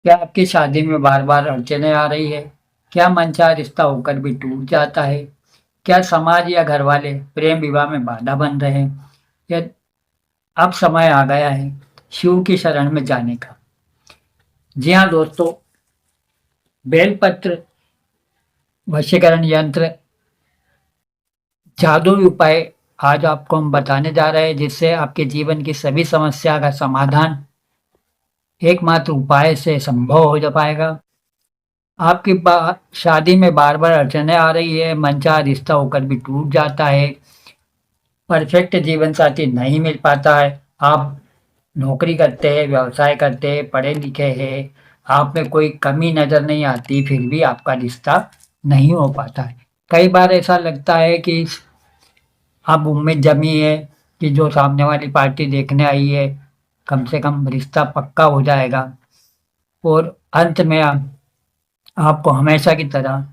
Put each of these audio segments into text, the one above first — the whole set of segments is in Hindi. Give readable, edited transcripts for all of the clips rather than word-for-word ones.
क्या आपकी शादी में बार बार अड़चनें आ रही है? क्या मनचाहा रिश्ता होकर भी टूट जाता है? क्या समाज या घर वाले प्रेम विवाह में बाधा बन रहे हैं? या अब समय आ गया है शिव की शरण में जाने का? जी हाँ दोस्तों, बेलपत्र वशीकरण यंत्र जादुई उपाय आज आपको हम बताने जा रहे हैं, जिससे आपके जीवन की सभी समस्या का समाधान एकमात्र उपाय से संभव हो जा पाएगा। आपकी शादी में बार बार अड़चनें आ रही है, मनचाहा रिश्ता होकर भी टूट जाता है, परफेक्ट जीवन साथी नहीं मिल पाता है, आप नौकरी करते हैं, व्यवसाय करते हैं, पढ़े लिखे हैं, आप में कोई कमी नजर नहीं आती, फिर भी आपका रिश्ता नहीं हो पाता है। कई बार ऐसा लगता है कि अब उम्मीद जमी है कि जो सामने वाली पार्टी देखने आई है, कम से कम रिश्ता पक्का हो जाएगा, और अंत में आपको हमेशा की तरह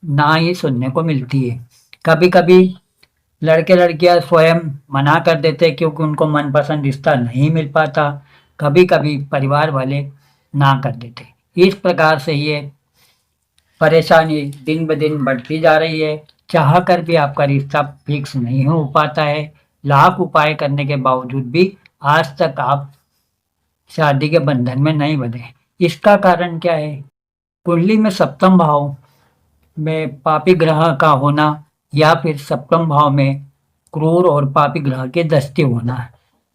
ना ही सुनने को मिलती है। कभी कभी लड़के लड़कियां स्वयं मना कर देते हैं क्योंकि उनको मनपसंद रिश्ता नहीं मिल पाता। कभी कभी परिवार वाले ना कर देते। इस प्रकार से ये परेशानी दिन ब दिन बढ़ती जा रही है। चाह कर भी आपका रिश्ता फिक्स नहीं हो पाता है। लाख उपाय करने के बावजूद भी आज तक आप शादी के बंधन में नहीं बंधे। इसका कारण क्या है? कुंडली में सप्तम भाव में पापी ग्रह का होना, या फिर सप्तम भाव में क्रूर और पापी ग्रह के दस्ते होना,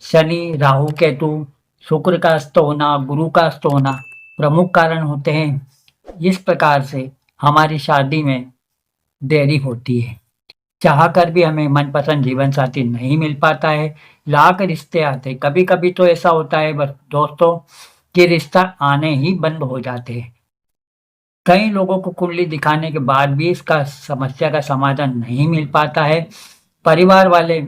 शनि, राहु, केतु, शुक्र का अस्त होना, गुरु का अस्त होना प्रमुख कारण होते हैं। इस प्रकार से हमारी शादी में देरी होती है। चाह कर भी हमें मनपसंद जीवन साथी नहीं मिल पाता है। लाख रिश्ते आते, कभी कभी तो ऐसा होता है बस दोस्तों कि रिश्ता आने ही बंद हो जाते हैं। कई लोगों को कुंडली दिखाने के बाद भी इसका समस्या का समाधान नहीं मिल पाता है। परिवार वाले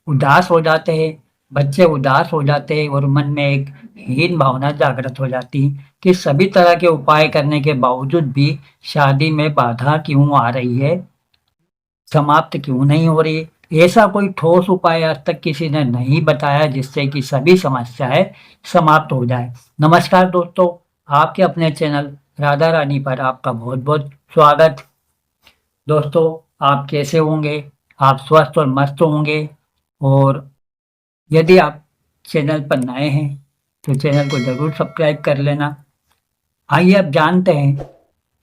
उदास हो जाते हैं, बच्चे उदास हो जाते हैं, और मन में एक हीन भावना जागृत हो जाती है कि सभी तरह के उपाय करने के बावजूद भी शादी में बाधा क्यों आ रही है, समाप्त क्यों नहीं हो रही। ऐसा कोई ठोस उपाय आज तक किसी ने नहीं बताया जिससे कि सभी समस्याएं समाप्त हो जाए। नमस्कार दोस्तों, आपके अपने चैनल राधा रानी पर आपका बहुत बहुत स्वागत। दोस्तों, आप कैसे होंगे? आप स्वस्थ और मस्त होंगे। और यदि आप चैनल पर नए हैं तो चैनल को जरूर सब्सक्राइब कर लेना। आइए अब जानते हैं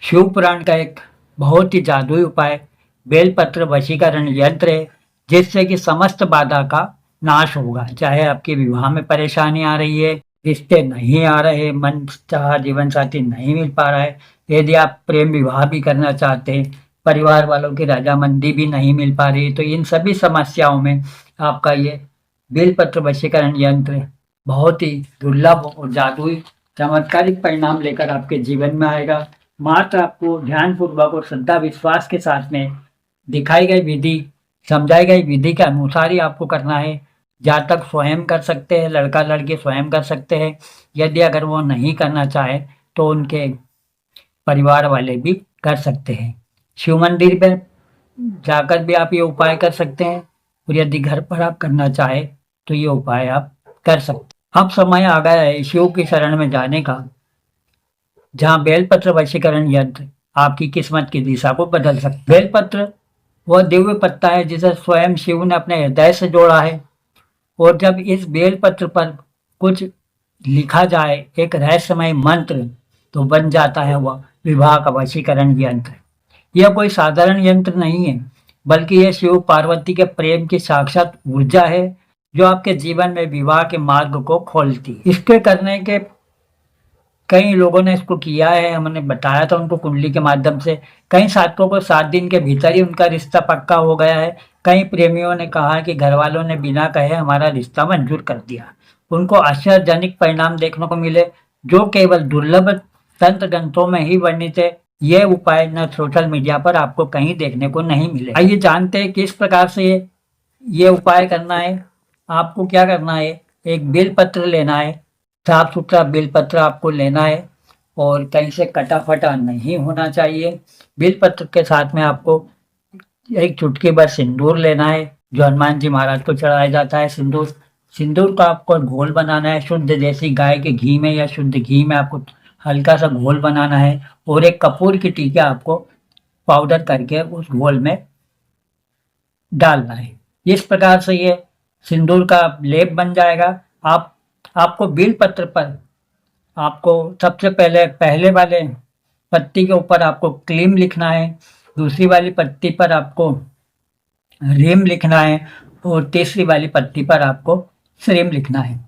शिव पुराण का एक बहुत ही जादुई उपाय बेलपत्र वशीकरण यंत्र है, जिससे कि समस्त बाधा का नाश होगा। चाहे आपके विवाह में परेशानी आ रही है, रिश्ते नहीं आ रहे, मन चाहा जीवन साथी नहीं मिल पा रहा है, यदि आप प्रेम विवाह भी करना चाहते हैं, परिवार वालों की रजामंदी भी नहीं मिल पा रही, तो इन सभी समस्याओं में आपका ये बेलपत्र वशीकरण यंत्र बहुत ही दुर्लभ और जादुई चमत्कारिक परिणाम लेकर आपके जीवन में आएगा। मात्र आपको ध्यानपूर्वक और श्रद्धा विश्वास के साथ में दिखाई गई विधि, समझाई गई विधि के अनुसार ही आपको करना है। जातक स्वयं कर सकते हैं, लड़का लड़की स्वयं कर सकते हैं। यदि अगर वो नहीं करना चाहे तो उनके परिवार वाले भी कर सकते हैं। शिव मंदिर में जाकर भी आप ये उपाय कर सकते हैं, और यदि घर पर आप करना चाहे तो ये उपाय आप कर सकते हैं। अब समय आ गया है शिव की शरण में जाने का, जहाँ बेलपत्र वशीकरण यंत्र आपकी किस्मत की दिशा को बदल सकता है। बेलपत्र वह दिव्य पत्ता है जिसे स्वयं शिव ने अपने हृदय से जोड़ा है, और जब इस बेलपत्र पर कुछ लिखा जाए, एक रहस्यमय मंत्र, तो बन जाता है वह विवाह का वशीकरण यंत्र। यह कोई साधारण यंत्र नहीं है, बल्कि यह शिव पार्वती के प्रेम की साक्षात ऊर्जा है, जो आपके जीवन में विवाह के मार्ग को खोलती है। इसके करने के कई लोगों ने इसको किया है, हमने बताया था उनको कुंडली के माध्यम से। कई साधकों को 7 दिन के भीतर ही उनका रिश्ता पक्का हो गया है। कई प्रेमियों ने कहा कि घर वालों ने बिना कहे हमारा रिश्ता मंजूर कर दिया। उनको आश्चर्यजनक परिणाम देखने को मिले, जो केवल दुर्लभ तंत्र ग्रंथों में ही वर्णित है। यह उपाय न सोशल मीडिया पर आपको कहीं देखने को नहीं मिले। आइए जानते हैं किस प्रकार से ये उपाय करना है। आपको क्या करना है, एक बेलपत्र लेना है, साफ सुथरा बेलपत्र आपको लेना है, और कहीं से कटा फटा नहीं होना चाहिए। बेलपत्र के साथ में आपको एक चुटकी भर सिंदूर लेना है, जो हनुमान जी महाराज को चढ़ाया जाता है। सिंदूर सिंदूर का आपको घोल बनाना है। शुद्ध देसी गाय के घी में या शुद्ध घी में आपको हल्का सा घोल बनाना है और एक कपूर की टीका आपको पाउडर करके उस घोल में डालना है। इस प्रकार से ये सिंदूर का लेप बन जाएगा। आप आपको बिल पत्र पर आपको सबसे पहले पहले वाले पत्ती के ऊपर आपको क्लीम लिखना है, दूसरी वाली पत्ती पर आपको रीम लिखना है और तीसरी वाली पत्ती पर आपको श्रीम लिखना है।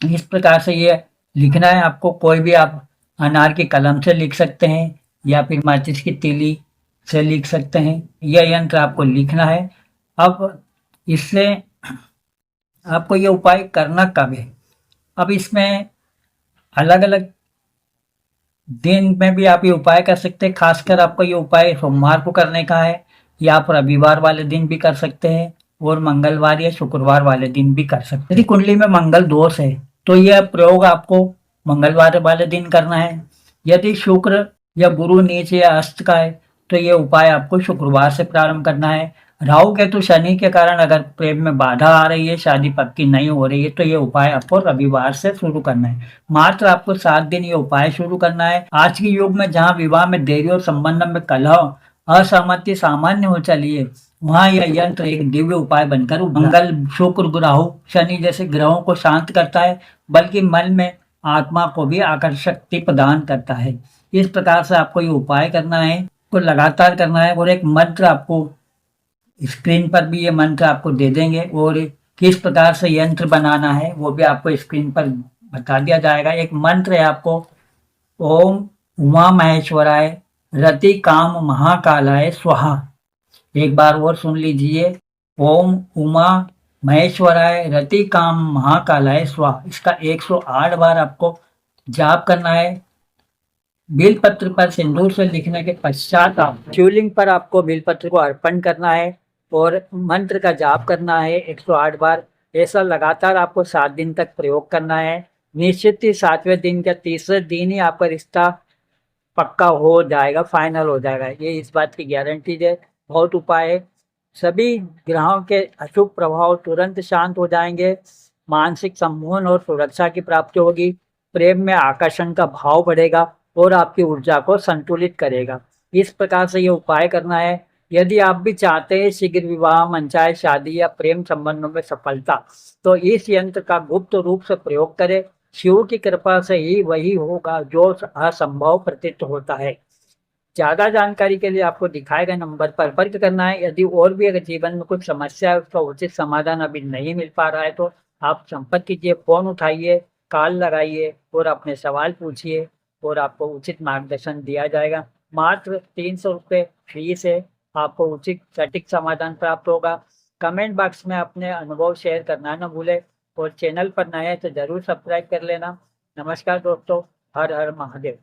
इस प्रकार से ये लिखना है आपको। कोई भी आप अनार की कलम से लिख सकते हैं या फिर माचिस की तीली से लिख सकते हैं। यह यंत्र आपको लिखना है। अब इससे आपको ये उपाय करना कब है? अब इसमें अलग अलग दिन में भी आप ये उपाय कर सकते हैं। खासकर आपको ये उपाय सोमवार को करने का है या आप रविवार वाले दिन भी कर सकते हैं और मंगलवार या शुक्रवार वाले दिन भी कर सकते हैं। यदि कुंडली में मंगल दोष है तो यह प्रयोग आपको मंगलवार वाले दिन करना है। यदि शुक्र या गुरु नीच या अस्त का है तो ये उपाय आपको शुक्रवार से प्रारंभ करना है। राहु केतु शनि के कारण अगर प्रेम में बाधा आ रही है, शादी पक्की नहीं हो रही है, तो ये उपाय आपको रविवार से शुरू करना है। मात्र आपको 7 दिन ये उपाय शुरू करना है। आज के युग में जहाँ विवाह में देरी और संबंध में कलह, असहमति सामान्य हो चली है, वहाँ यह यंत्र एक दिव्य उपाय बनकर मंगल, शुक्र, राहु, शनि जैसे ग्रहों को शांत करता है, बल्कि मन में आत्मा को भी आकर्षक प्रदान करता है। इस प्रकार से आपको ये उपाय करना है, को लगातार करना है और एक मंत्र आपको स्क्रीन पर भी ये मंत्र आपको दे देंगे और किस प्रकार से यंत्र बनाना है वो भी आपको स्क्रीन पर बता दिया जाएगा। एक मंत्र है आपको, ओम उमा महेश्वराय रति काम महाकालाय स्वाहा। एक बार और सुन लीजिए, ओम उमा महेश्वराय रति काम महाकालाय स्वाहा। इसका 108 बार आपको जाप करना है। बिल पत्र पर सिंदूर से लिखने के पश्चात आप शिवलिंग पर आपको बिल पत्र को अर्पण करना है और मंत्र का जाप करना है 108 बार। ऐसा लगातार आपको 7 दिन तक प्रयोग करना है। निश्चित ही 7वें दिन या तीसरे दिन ही आपका रिश्ता पक्का हो जाएगा, फाइनल हो जाएगा। ये इस बात की गारंटी है। बहुत उपाय है। सभी ग्रहों के अशुभ प्रभाव तुरंत शांत हो जाएंगे। मानसिक सम्मोहन और सुरक्षा की प्राप्ति होगी। प्रेम में आकर्षण का भाव बढ़ेगा और आपकी ऊर्जा को संतुलित करेगा। इस प्रकार से ये उपाय करना है। यदि आप भी चाहते हैं शीघ्र विवाह, मनचाहे शादी या प्रेम संबंधों में सफलता, तो इस यंत्र का गुप्त रूप से प्रयोग करें। शिव की कृपा से ही वही होगा जो असंभव प्रतीत होता है। ज्यादा जानकारी के लिए आपको दिखाए गए नंबर पर संपर्क करना है। यदि और भी अगर जीवन में कुछ समस्या है, उसका उचित समाधान अभी नहीं मिल पा रहा है, तो आप संपर्क कीजिए, फोन उठाइए, कॉल लगाइए और अपने सवाल पूछिए और आपको उचित मार्गदर्शन दिया जाएगा। मात्र 300 रुपये फीस है। आपको उचित सटीक समाधान प्राप्त होगा। कमेंट बॉक्स में अपने अनुभव शेयर करना न भूलें और चैनल पर नए हैं तो जरूर सब्सक्राइब कर लेना। नमस्कार दोस्तों, हर हर महादेव।